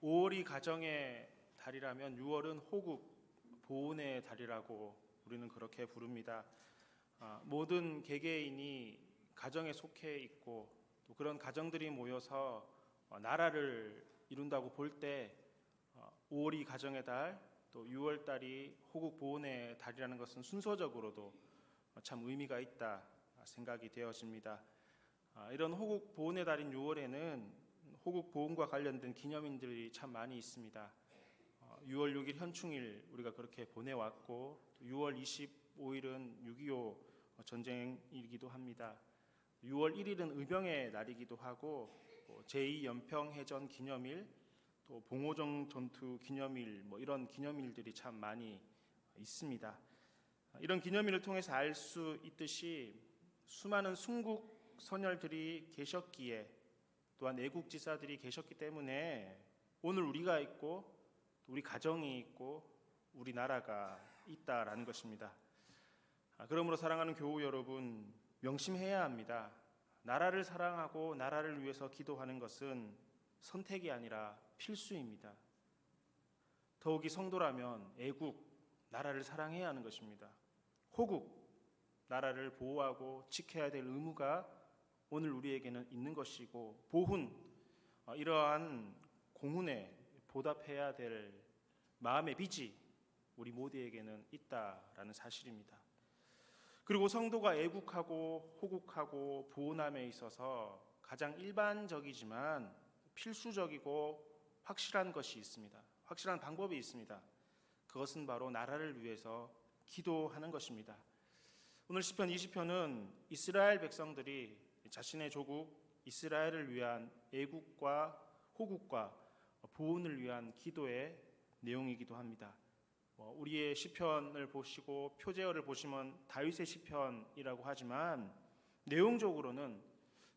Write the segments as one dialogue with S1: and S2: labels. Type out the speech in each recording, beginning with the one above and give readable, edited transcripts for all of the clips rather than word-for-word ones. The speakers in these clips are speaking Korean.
S1: 5월이 가정의 달이라면 6월은 호국 보훈의 달이라고 우리는 그렇게 부릅니다. 모든 개개인이 가정에 속해 있고 또 그런 가정들이 모여서 나라를 이룬다고 볼 때 5월이 가정의 달, 또 6월 달이 호국 보훈의 달이라는 것은 순서적으로도 참 의미가 있다 생각이 되어집니다. 이런 호국 보훈의 달인 6월에는 호국 보훈과 관련된 기념일들이 참 많이 있습니다. 6월 6일 현충일 우리가 그렇게 보내왔고 6월 25일은 6.25 전쟁이기도 합니다. 6월 1일은 의병의 날이기도 하고 제2연평해전 기념일, 또 봉오정 전투 기념일 이런 기념일들이 참 많이 있습니다. 이런 기념일을 통해서 알 수 있듯이 수많은 순국 선열들이 계셨기에 또한 애국지사들이 계셨기 때문에 오늘 우리가 있고 우리 가정이 있고 우리나라가 있다라는 것입니다. 그러므로 사랑하는 교우 여러분, 명심해야 합니다. 나라를 사랑하고 나라를 위해서 기도하는 것은 선택이 아니라 필수입니다. 더욱이 성도라면 애국, 나라를 사랑해야 하는 것입니다. 호국, 나라를 보호하고 지켜야 될 의무가 오늘 우리에게는 있는 것이고, 보훈, 이러한 공훈에 보답해야 될 마음의 빚이 우리 모두에게는 있다라는 사실입니다. 그리고 성도가 애국하고 호국하고 보훈함에 있어서 가장 일반적이지만 필수적이고 확실한 것이 있습니다. 확실한 방법이 있습니다. 그것은 바로 나라를 위해서 기도하는 것입니다. 오늘 시편 20편은 이스라엘 백성들이 자신의 조국 이스라엘을 위한 애국과 호국과 보훈을 위한 기도의 내용이기도 합니다. 우리의 시편을 보시고 표제어를 보시면 다윗의 시편이라고 하지만 내용적으로는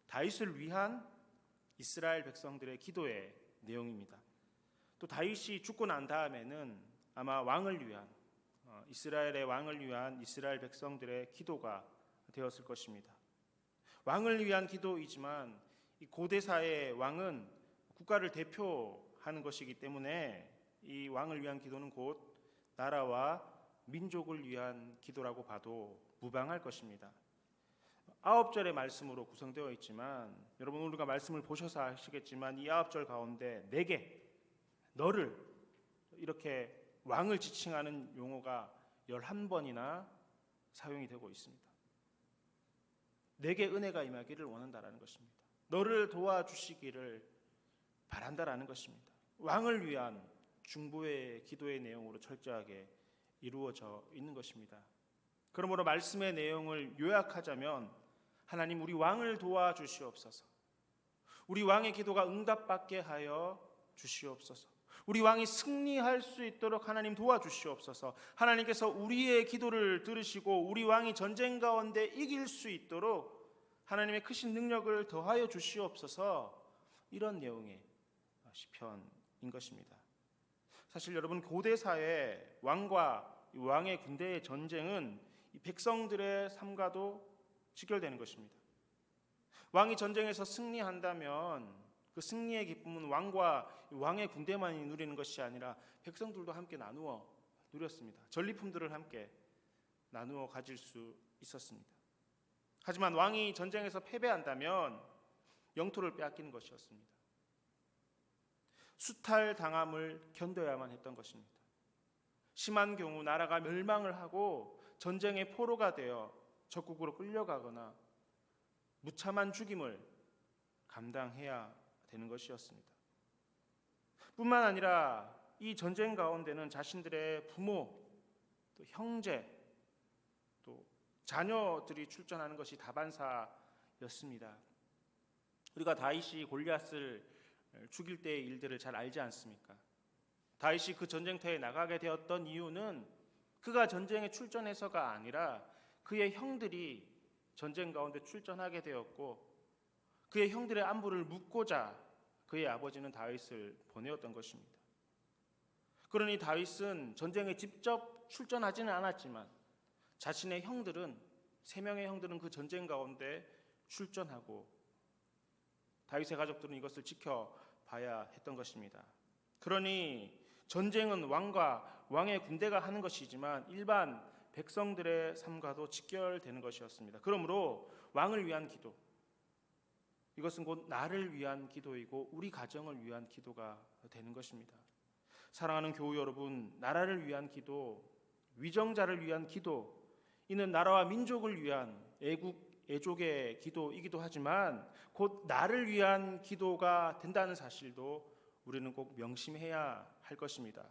S1: 다윗을 위한 이스라엘 백성들의 기도의 내용입니다. 또 다윗이 죽고 난 다음에는 아마 왕을 위한 이스라엘의 왕을 위한 이스라엘 백성들의 기도가 되었을 것입니다. 왕을 위한 기도이지만 이 고대사의 왕은 국가를 대표하는 것이기 때문에 이 왕을 위한 기도는 곧 나라와 민족을 위한 기도라고 봐도 무방할 것입니다. 9절의 말씀으로 구성되어 있지만 여러분 우리가 말씀을 보셔서 아시겠지만 이 9절 가운데 내게, 너를 이렇게 왕을 지칭하는 용어가 11번이나 사용이 되고 있습니다. 내게 은혜가 임하기를 원한다라는 것입니다. 너를 도와주시기를 바란다라는 것입니다. 왕을 위한 중보의 기도의 내용으로 철저하게 이루어져 있는 것입니다. 그러므로 말씀의 내용을 요약하자면 하나님 우리 왕을 도와주시옵소서. 우리 왕의 기도가 응답받게 하여 주시옵소서. 우리 왕이 승리할 수 있도록 하나님 도와주시옵소서. 하나님께서 우리의 기도를 들으시고 우리 왕이 전쟁 가운데 이길 수 있도록 하나님의 크신 능력을 더하여 주시옵소서. 이런 내용의 시편인 것입니다. 사실 여러분 고대사의 왕과 왕의 군대의 전쟁은 이 백성들의 삶과도 직결되는 것입니다. 왕이 전쟁에서 승리한다면 그 승리의 기쁨은 왕과 왕의 군대만이 누리는 것이 아니라 백성들도 함께 나누어 누렸습니다. 전리품들을 함께 나누어 가질 수 있었습니다. 하지만 왕이 전쟁에서 패배한다면 영토를 빼앗기는 것이었습니다. 수탈당함을 견뎌야만 했던 것입니다. 심한 경우 나라가 멸망을 하고 전쟁의 포로가 되어 적국으로 끌려가거나 무참한 죽임을 감당해야 되는 것이었습니다. 뿐만 아니라 이 전쟁 가운데는 자신들의 부모, 또 형제, 또 자녀들이 출전하는 것이 다반사였습니다. 우리가 다윗이 골리앗을 죽일 때의 일들을 잘 알지 않습니까? 다윗이 그 전쟁터에 나가게 되었던 이유는 그가 전쟁에 출전해서가 아니라 그의 형들이 전쟁 가운데 출전하게 되었고 그의 형들의 안부를 묻고자 그의 아버지는 다윗을 보내었던 것입니다. 그러니 다윗은 전쟁에 직접 출전하지는 않았지만 자신의 형들은, 3명의 형들은 그 전쟁 가운데 출전하고 다윗의 가족들은 이것을 지켜봐야 했던 것입니다. 그러니 전쟁은 왕과 왕의 군대가 하는 것이지만 일반 백성들의 삶과도 직결되는 것이었습니다. 그러므로 왕을 위한 기도, 이것은 곧 나를 위한 기도이고 우리 가정을 위한 기도가 되는 것입니다. 사랑하는 교우 여러분, 나라를 위한 기도, 위정자를 위한 기도, 이는 나라와 민족을 위한 애족의 기도이기도 하지만 곧 나를 위한 기도가 된다는 사실도 우리는 꼭 명심해야 할 것입니다.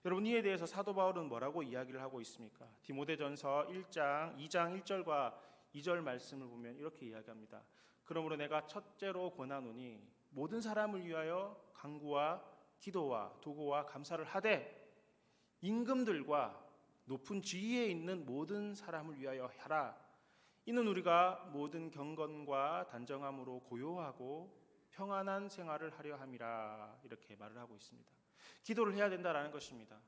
S1: 여러분, 이에 대해서 사도 바울은 뭐라고 이야기를 하고 있습니까? 디모데전서 1장 2장 1절과 2절 말씀을 보면 이렇게 이야기합니다. 그러므로 내가 첫째로 권하노니 모든 사람을 위하여 간구와 기도와 도구와 감사를 하되 임금들과 높은 지위에 있는 모든 사람을 위하여 하라. 이는 우리가 모든 경건과 단정함으로 고요하고 평안한 생활을 하려 함이라. 이렇게 말을 하고 있습니다. 기도를 해야 된다라는 것입니다.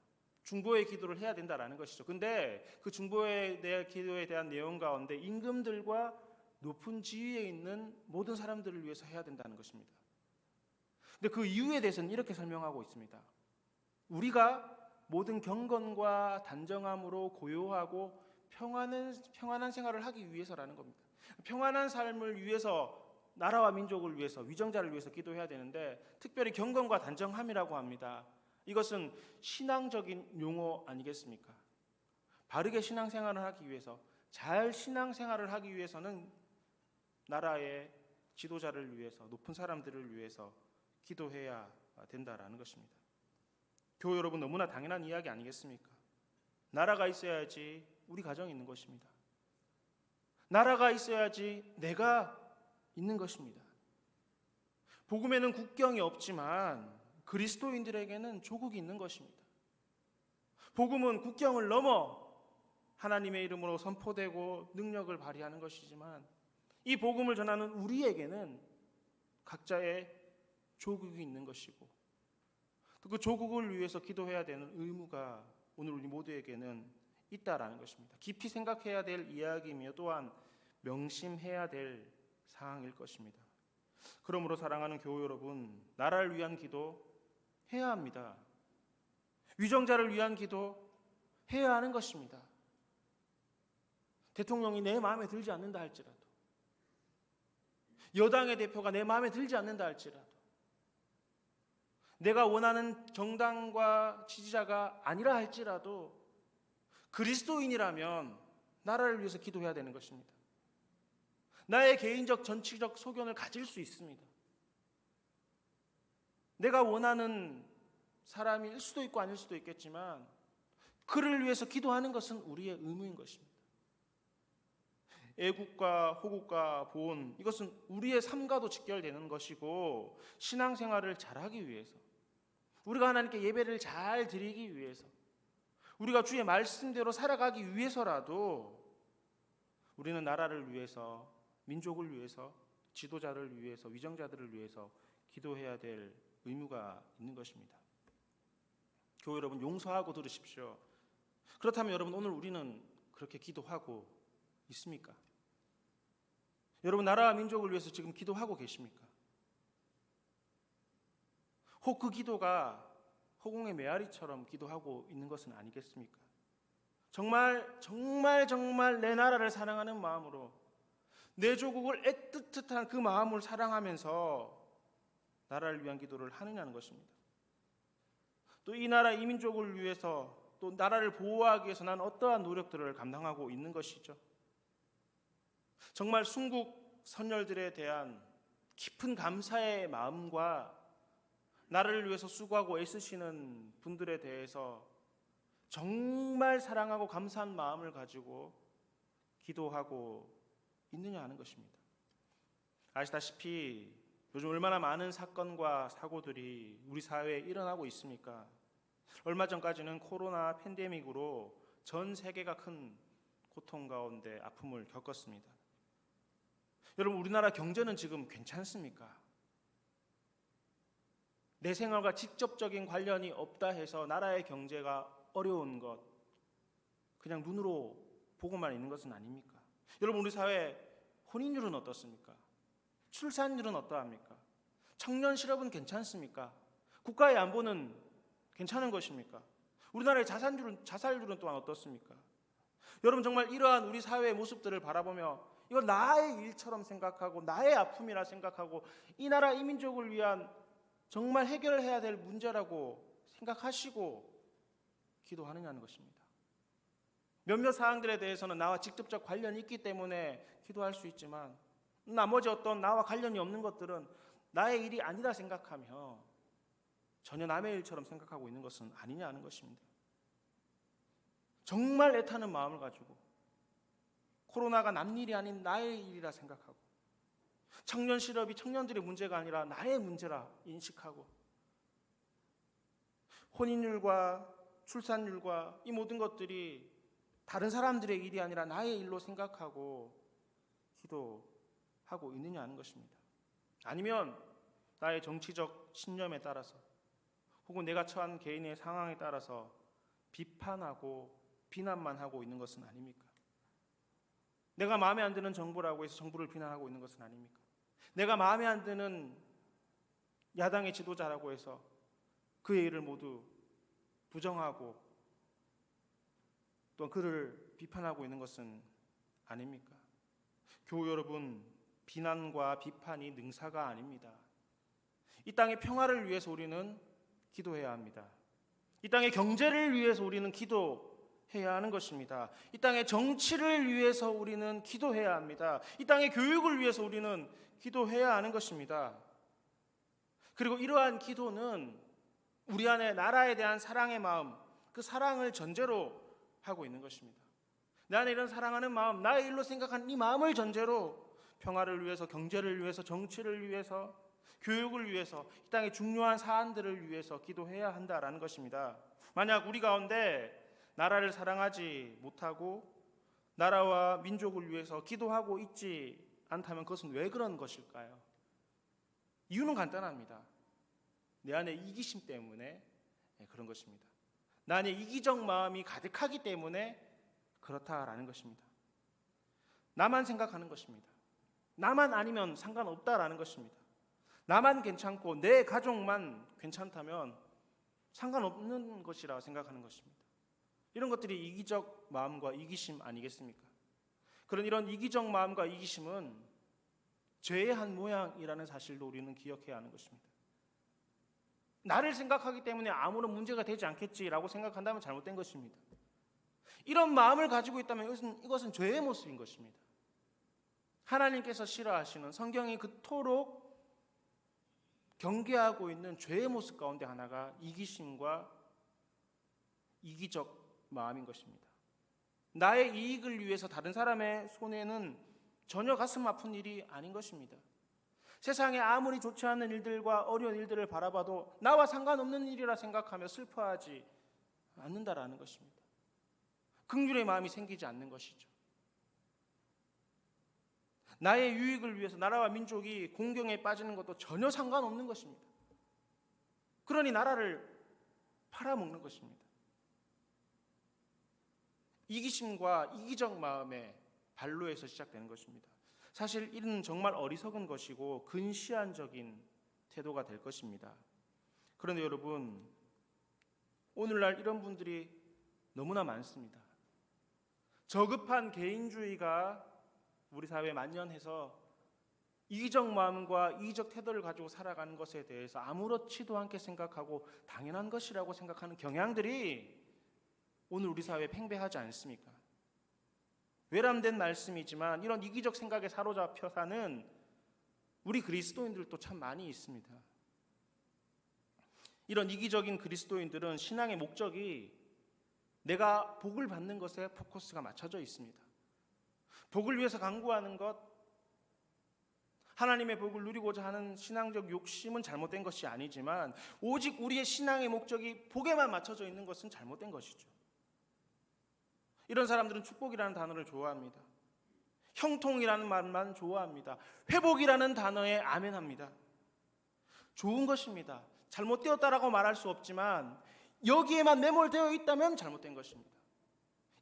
S1: 중보의 기도를 해야 된다라는 것이죠. 근데 그 중보에 대한 기도에 대한 내용 가운데 임금들과 높은 지위에 있는 모든 사람들을 위해서 해야 된다는 것입니다. 근데 그 이유에 대해서는 이렇게 설명하고 있습니다. 우리가 모든 경건과 단정함으로 고요하고 평안한 생활을 하기 위해서라는 겁니다. 평안한 삶을 위해서, 나라와 민족을 위해서, 위정자를 위해서 기도해야 되는데 특별히 경건과 단정함이라고 합니다. 이것은 신앙적인 용어 아니겠습니까? 바르게 신앙생활을 하기 위해서, 잘 신앙생활을 하기 위해서는 나라의 지도자를 위해서, 높은 사람들을 위해서 기도해야 된다라는 것입니다. 교우 여러분, 너무나 당연한 이야기 아니겠습니까? 나라가 있어야지 우리 가정이 있는 것입니다. 나라가 있어야지 내가 있는 것입니다. 복음에는 국경이 없지만 그리스도인들에게는 조국이 있는 것입니다. 복음은 국경을 넘어 하나님의 이름으로 선포되고 능력을 발휘하는 것이지만 이 복음을 전하는 우리에게는 각자의 조국이 있는 것이고 또 그 조국을 위해서 기도해야 되는 의무가 오늘 우리 모두에게는 있다라는 것입니다. 깊이 생각해야 될 이야기이며 또한 명심해야 될 사항일 것입니다. 그러므로 사랑하는 교우 여러분, 나라를 위한 기도 해야 합니다. 위정자를 위한 기도 해야 하는 것입니다. 대통령이 내 마음에 들지 않는다 할지라도, 여당의 대표가 내 마음에 들지 않는다 할지라도, 내가 원하는 정당과 지지자가 아니라 할지라도 그리스도인이라면 나라를 위해서 기도해야 되는 것입니다. 나의 개인적 정치적 소견을 가질 수 있습니다. 내가 원하는 사람일 수도 있고 아닐 수도 있겠지만 그를 위해서 기도하는 것은 우리의 의무인 것입니다. 애국과 호국과 보온, 이것은 우리의 삶과도 직결되는 것이고 신앙생활을 잘하기 위해서, 우리가 하나님께 예배를 잘 드리기 위해서, 우리가 주의 말씀대로 살아가기 위해서라도 우리는 나라를 위해서, 민족을 위해서, 지도자를 위해서, 위정자들을 위해서 기도해야 될 의무가 있는 것입니다. 교회 여러분, 용서하고 들으십시오. 그렇다면 여러분, 오늘 우리는 그렇게 기도하고 있습니까? 여러분, 나라와 민족을 위해서 지금 기도하고 계십니까? 혹 그 기도가 허공의 메아리처럼 기도하고 있는 것은 아니겠습니까? 정말 내 나라를 사랑하는 마음으로, 내 조국을 애틋한 그 마음을 사랑하면서 나라를 위한 기도를 하느냐는 것입니다. 또 이 나라, 이 민족을 위해서, 또 나라를 보호하기 위해서 난 어떠한 노력들을 감당하고 있는 것이죠. 정말 순국 선열들에 대한 깊은 감사의 마음과 나라를 위해서 수고하고 애쓰시는 분들에 대해서 정말 사랑하고 감사한 마음을 가지고 기도하고 있느냐 하는 것입니다. 아시다시피 요즘 얼마나 많은 사건과 사고들이 우리 사회에 일어나고 있습니까? 얼마 전까지는 코로나 팬데믹으로 전 세계가 큰 고통 가운데 아픔을 겪었습니다. 여러분, 우리나라 경제는 지금 괜찮습니까? 내 생활과 직접적인 관련이 없다 해서 나라의 경제가 어려운 것, 그냥 눈으로 보고만 있는 것은 아닙니까? 여러분, 우리 사회 혼인율은 어떻습니까? 출산율은 어떠합니까? 청년 실업은 괜찮습니까? 국가의 안보는 괜찮은 것입니까? 우리나라의 자살률은 또한 어떻습니까? 여러분, 정말 이러한 우리 사회의 모습들을 바라보며 이거 나의 일처럼 생각하고 나의 아픔이라 생각하고 이 나라 이 민족을 위한 정말 해결해야 될 문제라고 생각하시고 기도하느냐는 것입니다. 몇몇 사항들에 대해서는 나와 직접적 관련이 있기 때문에 기도할 수 있지만 나머지 어떤 나와 관련이 없는 것들은 나의 일이 아니다 생각하며 전혀 남의 일처럼 생각하고 있는 것은 아니냐는 것입니다. 정말 애타는 마음을 가지고 코로나가 남 일이 아닌 나의 일이라 생각하고 청년 실업이 청년들의 문제가 아니라 나의 문제라 인식하고 혼인율과 출산율과 이 모든 것들이 다른 사람들의 일이 아니라 나의 일로 생각하고 기도하고 있느냐 하는 것입니다. 아니면 나의 정치적 신념에 따라서 혹은 내가 처한 개인의 상황에 따라서 비판하고 비난만 하고 있는 것은 아닙니까? 내가 마음에 안 드는 정부라고 해서 정부를 비난하고 있는 것은 아닙니까? 내가 마음에 안 드는 야당의 지도자라고 해서 그의 일을 모두 부정하고 또 그를 비판하고 있는 것은 아닙니까? 교우 여러분, 비난과 비판이 능사가 아닙니다. 이 땅의 평화를 위해서 우리는 기도해야 합니다. 이 땅의 경제를 위해서 우리는 기도해야 하는 것입니다. 이 땅의 정치를 위해서 우리는 기도해야 합니다. 이 땅의 교육을 위해서 우리는 기도해야 하는 것입니다. 그리고 이러한 기도는 우리 안에 나라에 대한 사랑의 마음, 그 사랑을 전제로 하고 있는 것입니다. 내 안에 이런 사랑하는 마음, 나의 일로 생각하는 이 마음을 전제로 평화를 위해서, 경제를 위해서, 정치를 위해서, 교육을 위해서, 이 땅의 중요한 사안들을 위해서 기도해야 한다라는 것입니다. 만약 우리 가운데 나라를 사랑하지 못하고 나라와 민족을 위해서 기도하고 있지 않다면 그것은 왜 그런 것일까요? 이유는 간단합니다. 내 안에 이기심 때문에 그런 것입니다. 내 안에 이기적 마음이 가득하기 때문에 그렇다라는 것입니다. 나만 생각하는 것입니다. 나만 아니면 상관없다라는 것입니다. 나만 괜찮고 내 가족만 괜찮다면 상관없는 것이라 생각하는 것입니다. 이런 것들이 이기적 마음과 이기심 아니겠습니까? 그런 이런 이기적 마음과 이기심은 죄의 한 모양이라는 사실도 우리는 기억해야 하는 것입니다. 나를 생각하기 때문에 아무런 문제가 되지 않겠지라고 생각한다면 잘못된 것입니다. 이런 마음을 가지고 있다면 이것은 죄의 모습인 것입니다. 하나님께서 싫어하시는, 성경이 그토록 경계하고 있는 죄의 모습 가운데 하나가 이기심과 이기적 마음인 것입니다. 나의 이익을 위해서 다른 사람의 손해는 전혀 가슴 아픈 일이 아닌 것입니다. 세상에 아무리 좋지 않은 일들과 어려운 일들을 바라봐도 나와 상관없는 일이라 생각하며 슬퍼하지 않는다라는 것입니다. 긍휼의 마음이 생기지 않는 것이죠. 나의 유익을 위해서 나라와 민족이 공경에 빠지는 것도 전혀 상관없는 것입니다. 그러니 나라를 팔아먹는 것입니다. 이기심과 이기적 마음의 발로에서 시작되는 것입니다. 사실 이는 정말 어리석은 것이고 근시안적인 태도가 될 것입니다. 그런데 여러분, 오늘날 이런 분들이 너무나 많습니다. 저급한 개인주의가 우리 사회에 만연해서 이기적 마음과 이기적 태도를 가지고 살아가는 것에 대해서 아무렇지도 않게 생각하고 당연한 것이라고 생각하는 경향들이 오늘 우리 사회에 팽배하지 않습니까? 외람된 말씀이지만 이런 이기적 생각에 사로잡혀 사는 우리 그리스도인들도 참 많이 있습니다. 이런 이기적인 그리스도인들은 신앙의 목적이 내가 복을 받는 것에 포커스가 맞춰져 있습니다. 복을 위해서 간구하는 것, 하나님의 복을 누리고자 하는 신앙적 욕심은 잘못된 것이 아니지만 오직 우리의 신앙의 목적이 복에만 맞춰져 있는 것은 잘못된 것이죠. 이런 사람들은 축복이라는 단어를 좋아합니다. 형통이라는 말만 좋아합니다. 회복이라는 단어에 아멘합니다. 좋은 것입니다. 잘못되었다라고 말할 수 없지만 여기에만 매몰되어 있다면 잘못된 것입니다.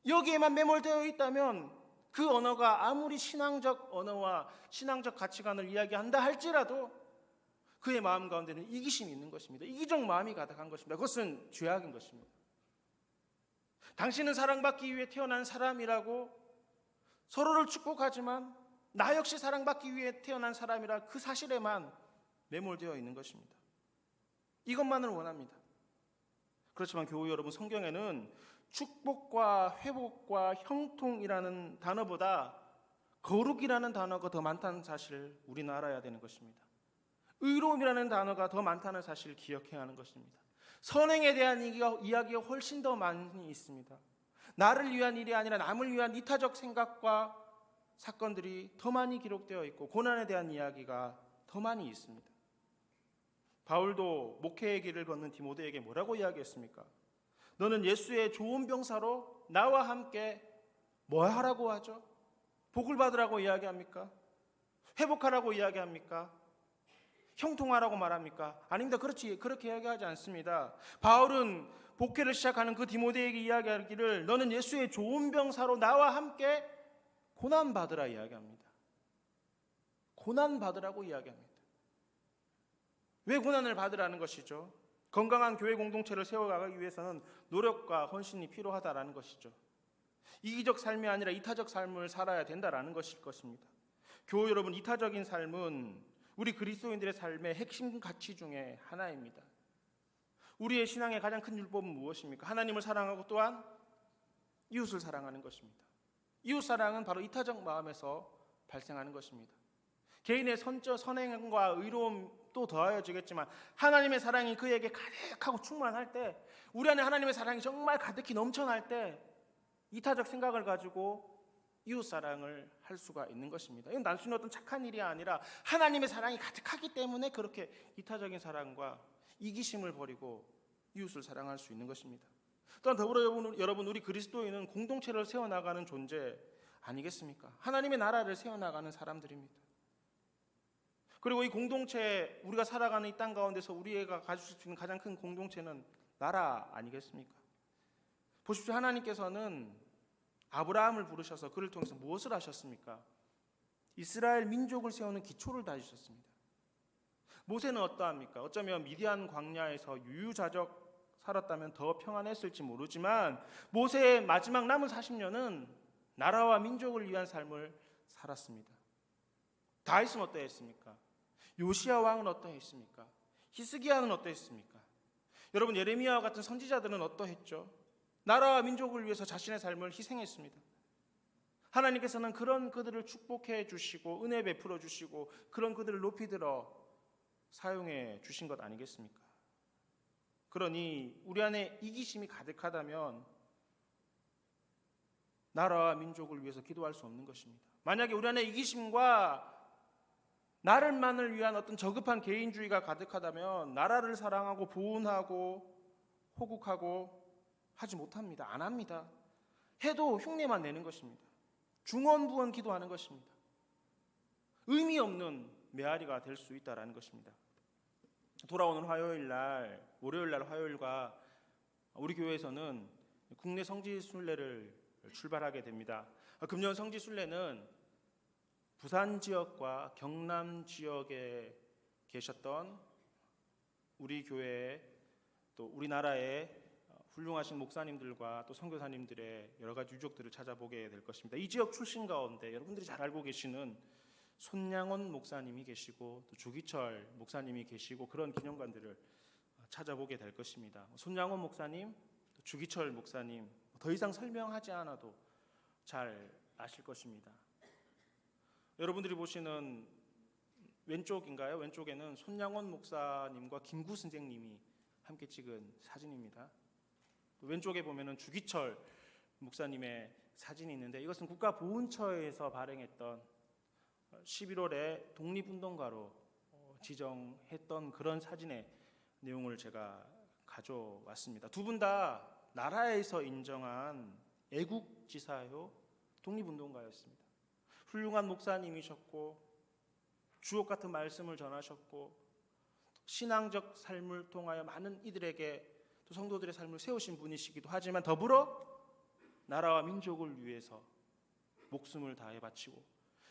S1: 여기에만 매몰되어 있다면 그 언어가 아무리 신앙적 언어와 신앙적 가치관을 이야기한다 할지라도 그의 마음 가운데는 이기심이 있는 것입니다. 이기적 마음이 가득한 것입니다. 그것은 죄악인 것입니다. 당신은 사랑받기 위해 태어난 사람이라고 서로를 축복하지만 나 역시 사랑받기 위해 태어난 사람이라 그 사실에만 매몰되어 있는 것입니다. 이것만을 원합니다. 그렇지만 교우 여러분, 성경에는 축복과 회복과 형통이라는 단어보다 거룩이라는 단어가 더 많다는 사실을 우리는 알아야 되는 것입니다. 의로움이라는 단어가 더 많다는 사실을 기억해야 하는 것입니다. 선행에 대한 이야기가 훨씬 더 많이 있습니다. 나를 위한 일이 아니라 남을 위한 이타적 생각과 사건들이 더 많이 기록되어 있고 고난에 대한 이야기가 더 많이 있습니다. 바울도 목회의 길을 걷는 디모데에게 뭐라고 이야기했습니까? 너는 예수의 좋은 병사로 나와 함께 뭐 하라고 하죠? 복을 받으라고 이야기합니까? 회복하라고 이야기합니까? 형통하라고 말합니까? 아닙니다. 그렇게 이야기하지 않습니다. 바울은 복회를 시작하는 그 디모데에게 이야기하기를 너는 예수의 좋은 병사로 나와 함께 고난 받으라 이야기합니다. 고난 받으라고 이야기합니다. 왜 고난을 받으라는 것이죠? 건강한 교회 공동체를 세워가기 위해서는 노력과 헌신이 필요하다라는 것이죠. 이기적 삶이 아니라 이타적 삶을 살아야 된다라는 것일 것입니다. 교우 여러분, 이타적인 삶은 우리 그리스도인들의 삶의 핵심 가치 중에 하나입니다. 우리의 신앙의 가장 큰 율법은 무엇입니까? 하나님을 사랑하고 또한 이웃을 사랑하는 것입니다. 이웃 사랑은 바로 이타적 마음에서 발생하는 것입니다. 개인의 선행과 의로움도 더하여지겠지만 하나님의 사랑이 그에게 가득하고 충만할 때, 우리 안에 하나님의 사랑이 정말 가득히 넘쳐날 때 이타적 생각을 가지고 이웃 사랑을 할 수가 있는 것입니다. 이건 단순히 어떤 착한 일이 아니라 하나님의 사랑이 가득하기 때문에 그렇게 이타적인 사랑과 이기심을 버리고 이웃을 사랑할 수 있는 것입니다. 또한 더불어 여러분, 우리 그리스도인은 공동체를 세워나가는 존재 아니겠습니까? 하나님의 나라를 세워나가는 사람들입니다. 그리고 이 공동체, 우리가 살아가는 이 땅 가운데서 우리가 가질 수 있는 가장 큰 공동체는 나라 아니겠습니까? 보십시오. 하나님께서는 아브라함을 부르셔서 그를 통해서 무엇을 하셨습니까? 이스라엘 민족을 세우는 기초를 다지셨습니다. 모세는 어떠합니까? 어쩌면 미디안 광야에서 유유자적 살았다면 더 평안했을지 모르지만 모세의 마지막 남은 40년은 나라와 민족을 위한 삶을 살았습니다. 다윗은 어떠했습니까? 요시야 왕은 어떠했습니까? 히스기야는 어떠했습니까? 여러분, 예레미야와 같은 선지자들은 어떠했죠? 나라와 민족을 위해서 자신의 삶을 희생했습니다. 하나님께서는 그런 그들을 축복해 주시고 은혜 베풀어 주시고 그런 그들을 높이 들어 사용해 주신 것 아니겠습니까? 그러니 우리 안에 이기심이 가득하다면 나라와 민족을 위해서 기도할 수 없는 것입니다. 만약에 우리 안에 이기심과 나를만을 위한 어떤 저급한 개인주의가 가득하다면 나라를 사랑하고 보훈하고 호국하고 하지 못합니다. 안 합니다. 해도 흉내만 내는 것입니다. 중언부언 기도하는 것입니다. 의미 없는 메아리가 될 수 있다는 것입니다. 돌아오는 월요일 날 화요일과 우리 교회에서는 국내 성지 순례를 출발하게 됩니다. 금년 성지 순례는 부산 지역과 경남 지역에 계셨던 우리 교회 또 우리나라의 훌륭하신 목사님들과 또 선교사님들의 여러 가지 유족들을 찾아보게 될 것입니다. 이 지역 출신 가운데 여러분들이 잘 알고 계시는 손양원 목사님이 계시고 또 주기철 목사님이 계시고 그런 기념관들을 찾아보게 될 것입니다. 손양원 목사님, 또 주기철 목사님 더 이상 설명하지 않아도 잘 아실 것입니다. 여러분들이 보시는 왼쪽인가요? 왼쪽에는 손양원 목사님과 김구 선생님이 함께 찍은 사진입니다. 왼쪽에 보면은 주기철 목사님의 사진이 있는데 이것은 국가보훈처에서 발행했던 11월에 독립운동가로 지정했던 그런 사진의 내용을 제가 가져왔습니다. 두 분 다 나라에서 인정한 애국지사요 독립운동가였습니다. 훌륭한 목사님이셨고 주옥 같은 말씀을 전하셨고 신앙적 삶을 통하여 많은 이들에게 또 성도들의 삶을 세우신 분이시기도 하지만 더불어 나라와 민족을 위해서 목숨을 다해 바치고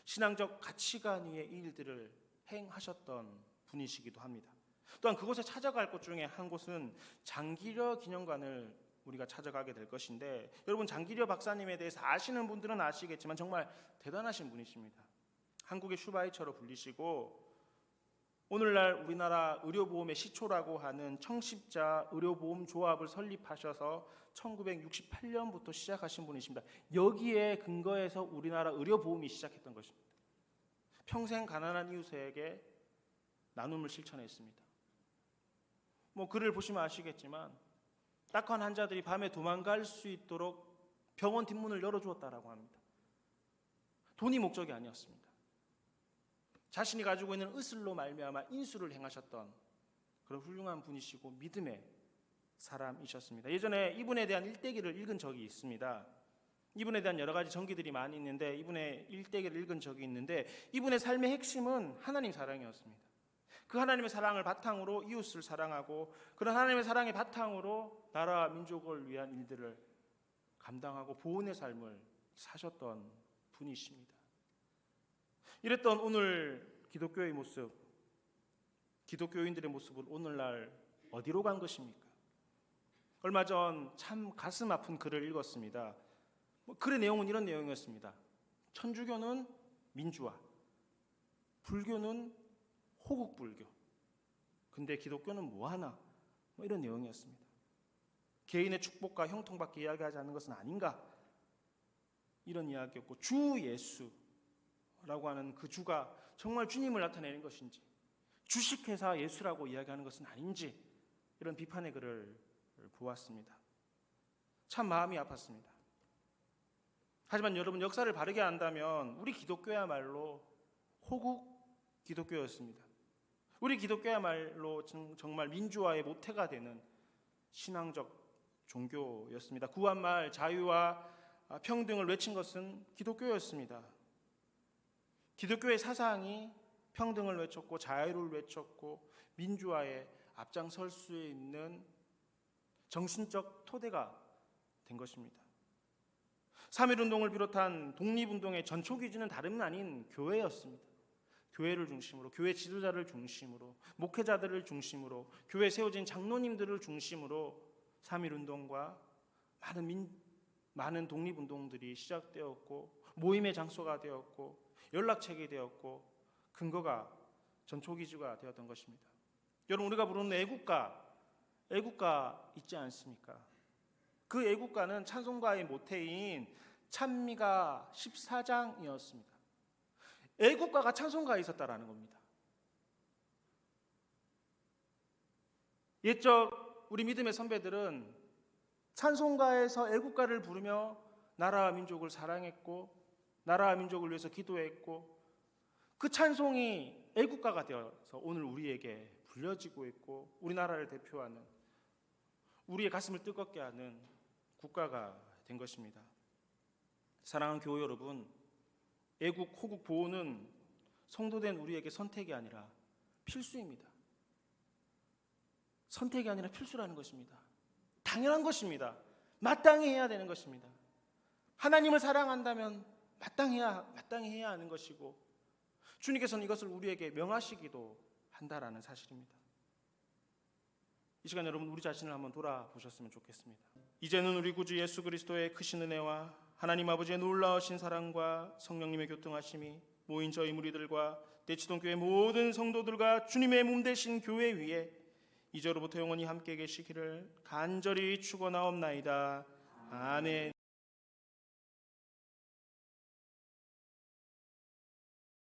S1: 신앙적 가치관 위의 일들을 행하셨던 분이시기도 합니다. 또한 그곳에 찾아갈 곳 중에 한 곳은 장기려 기념관을 우리가 찾아가게 될 것인데, 여러분 장기려 박사님에 대해서 아시는 분들은 아시겠지만 정말 대단하신 분이십니다. 한국의 슈바이처로 불리시고 오늘날 우리나라 의료보험의 시초라고 하는 청십자 의료보험조합을 설립하셔서 1968년부터 시작하신 분이십니다. 여기에 근거해서 우리나라 의료보험이 시작했던 것입니다. 평생 가난한 이웃에게 나눔을 실천했습니다. 글을 보시면 아시겠지만 딱한 환자들이 밤에 도망갈 수 있도록 병원 뒷문을 열어주었다라고 합니다. 돈이 목적이 아니었습니다. 자신이 가지고 있는 의술로 말미암아 인수를 행하셨던 그런 훌륭한 분이시고 믿음의 사람이셨습니다. 예전에 이분에 대한 일대기를 읽은 적이 있습니다. 이분에 대한 여러 가지 전기들이 많이 있는데 이분의 일대기를 읽은 적이 있는데 이분의 삶의 핵심은 하나님 사랑이었습니다. 그 하나님의 사랑을 바탕으로 이웃을 사랑하고 그런 하나님의 사랑의 바탕으로 나라와 민족을 위한 일들을 감당하고 보훈의 삶을 사셨던 분이십니다. 이랬던 오늘 기독교의 모습, 기독교인들의 모습은 오늘날 어디로 간 것입니까? 얼마 전 참 가슴 아픈 글을 읽었습니다. 글의 내용은 이런 내용이었습니다. 천주교는 민주화, 불교는 호국불교, 근데 기독교는 뭐하나? 이런 내용이었습니다. 개인의 축복과 형통밖에 이야기하지 않는 것은 아닌가? 이런 이야기였고, 주 예수라고 하는 그 주가 정말 주님을 나타내는 것인지, 주식회사 예수라고 이야기하는 것은 아닌지, 이런 비판의 글을 보았습니다. 참 마음이 아팠습니다. 하지만 여러분, 역사를 바르게 안다면 우리 기독교야말로 호국 기독교였습니다. 우리 기독교야말로 정말 민주화의 모태가 되는 신앙적 종교였습니다. 구한말 자유와 평등을 외친 것은 기독교였습니다. 기독교의 사상이 평등을 외쳤고 자유를 외쳤고 민주화에 앞장설 수 있는 정신적 토대가 된 것입니다. 3.1운동을 비롯한 독립운동의 전초기지는 다름 아닌 교회였습니다. 교회를 중심으로, 교회 지도자를 중심으로, 목회자들을 중심으로, 교회에 세워진 장로님들을 중심으로 3.1운동과 많은 독립운동들이 시작되었고 모임의 장소가 되었고 연락책이 되었고 근거가 전초기지가 되었던 것입니다. 여러분, 우리가 부르는 애국가 있지 않습니까? 그 애국가는 찬송가의 모태인 찬미가 14장이었습니다. 애국가가 찬송가에 있었다라는 겁니다. 옛적 우리 믿음의 선배들은 찬송가에서 애국가를 부르며 나라와 민족을 사랑했고 나라와 민족을 위해서 기도했고 그 찬송이 애국가가 되어서 오늘 우리에게 불려지고 있고 우리나라를 대표하는 우리의 가슴을 뜨겁게 하는 국가가 된 것입니다. 사랑하는 교회 여러분, 애국, 호국 보호는 성도된 우리에게 선택이 아니라 필수입니다. 선택이 아니라 필수라는 것입니다. 당연한 것입니다. 마땅히 해야 되는 것입니다. 하나님을 사랑한다면 마땅히 해야 하는 것이고 주님께서는 이것을 우리에게 명하시기도 한다라는 사실입니다. 이 시간 여러분 우리 자신을 한번 돌아보셨으면 좋겠습니다. 이제는 우리 구주 예수 그리스도의 크신 은혜와 하나님 아버지의 놀라우신 사랑과 성령님의 교통하심이 모인 저희 무리들과 대치동교회 모든 성도들과 주님의 몸 되신 교회 위에 이제로부터 영원히 함께 계시기를 간절히 축원하옵나이다. 아멘.